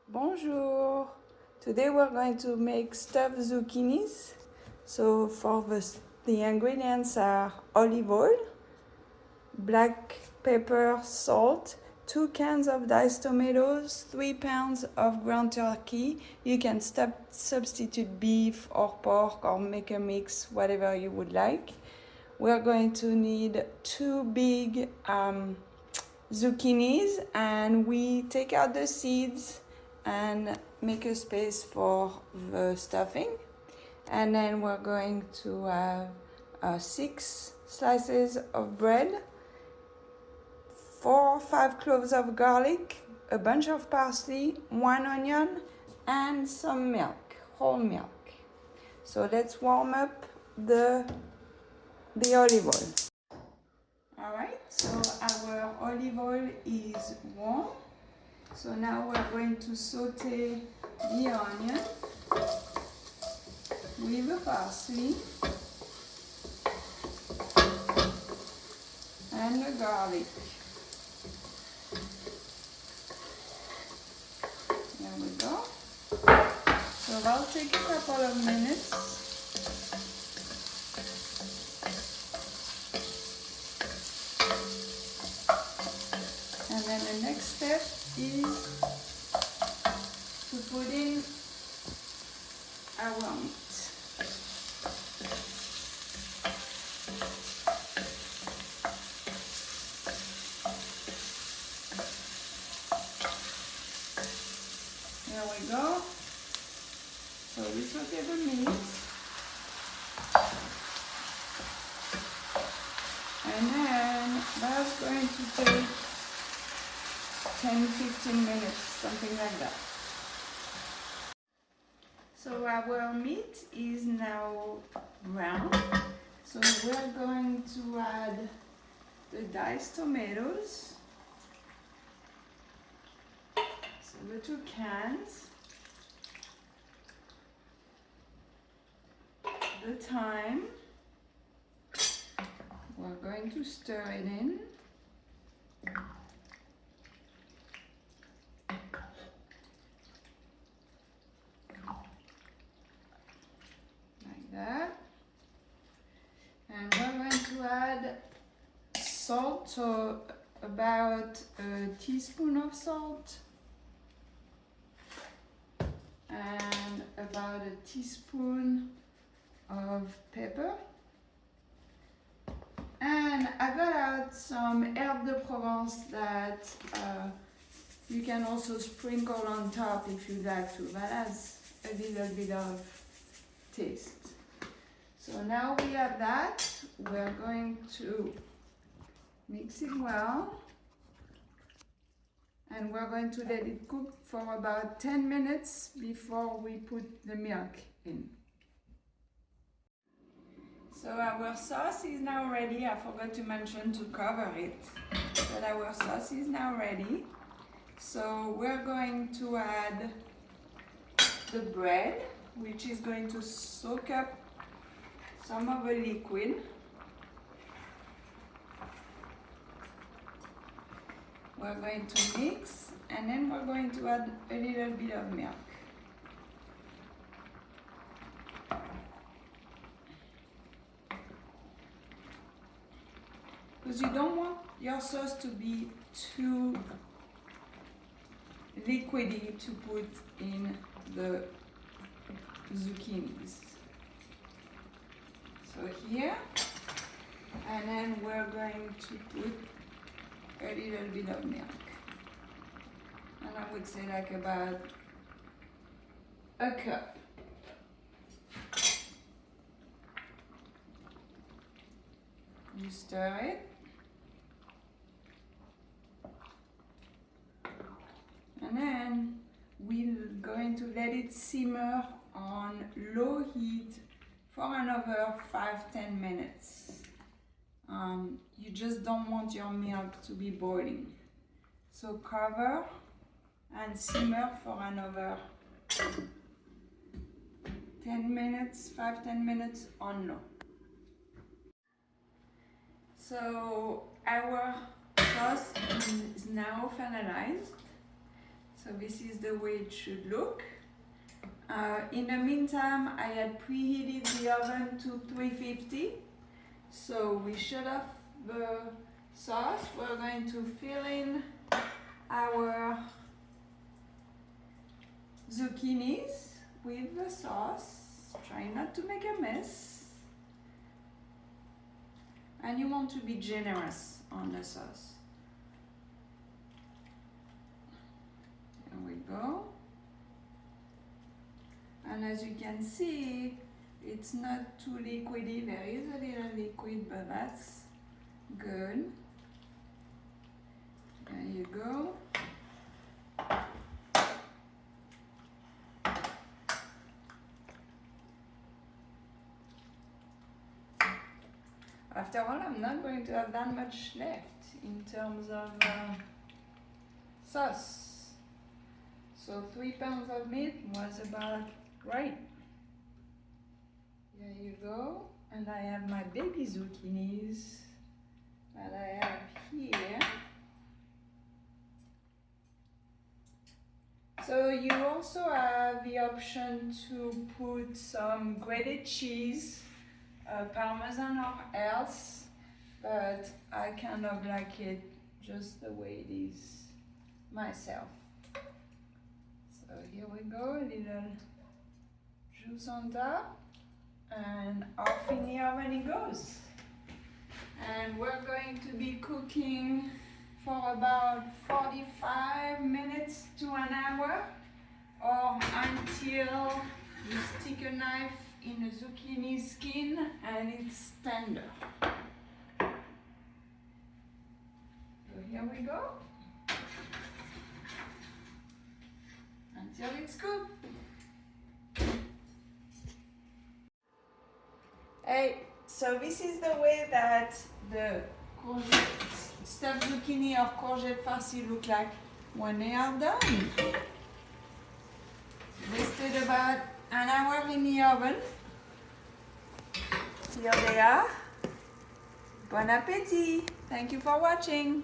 Bonjour! Today we're going to make stuffed zucchinis. So the ingredients are olive oil, black pepper, salt, 2 cans of diced tomatoes, 3 pounds of ground turkey. You can substitute beef or pork or make a mix, whatever you would like. We're going to need 2 big zucchinis, and we take out the seeds and make a space for the stuffing. And then we're going to have 6 slices of bread, 4 or 5 cloves of garlic, a bunch of parsley, 1 onion, and some milk, whole milk. So let's warm up the olive oil. Alright, so our olive oil is warm. So now we're going to saute the onion with the parsley and the garlic. There we go. So that'll take a couple of minutes. And then the next step is to put in our meat. There we go. So we saute the meat. And then that's going to take 10-15 minutes, something like that. So our meat is now brown. So we're going to add the diced tomatoes. So the 2 cans. The thyme. We're going to stir it in. Like that. And we're going to add salt, so about a teaspoon of salt and about a teaspoon of pepper. And I got out some Herbes de Provence that you can also sprinkle on top if you'd like to. That adds a little bit of taste. So now we have that. We're going to mix it well. And we're going to let it cook for about 10 minutes before we put the milk in. So our sauce is now ready. I forgot to mention to cover it, but our sauce is now ready. So we're going to add the bread, which is going to soak up some of the liquid. We're going to mix, and then we're going to add a little bit of milk. Because you don't want your sauce to be too liquidy to put in the zucchinis. So here, and then we're going to put a little bit of milk. And I would say like about a cup. You stir it. And then we're going to let it simmer on low heat for another 5-10 minutes. You just don't want your milk to be boiling. So cover and simmer for another 10 minutes, 5-10 minutes on low. So our sauce is now finalized. So this is the way it should look. In the meantime, I had preheated the oven to 350. So we shut off the sauce. We're going to fill in our zucchinis with the sauce. Try not to make a mess. And you want to be generous on the sauce. There we go. And as you can see, it's not too liquidy. There is a little liquid, but that's good. There you go. After all, I'm not going to have that much left in terms of sauce. So 3 pounds of meat was about right. There you go. And I have my baby zucchinis that I have here. So you also have the option to put some grated cheese, Parmesan or else, but I kind of like it just the way it is myself. So here we go, a little juice on top, and off in the oven it goes. And we're going to be cooking for about 45 minutes to an hour, or until you stick a knife in a zucchini skin and it's tender. So here we go. Until it's cooked. Hey, so this is the way that the stuffed zucchini or courgette farci look like when they are done. They stood about an hour in the oven. Here they are. Bon appétit. Thank you for watching.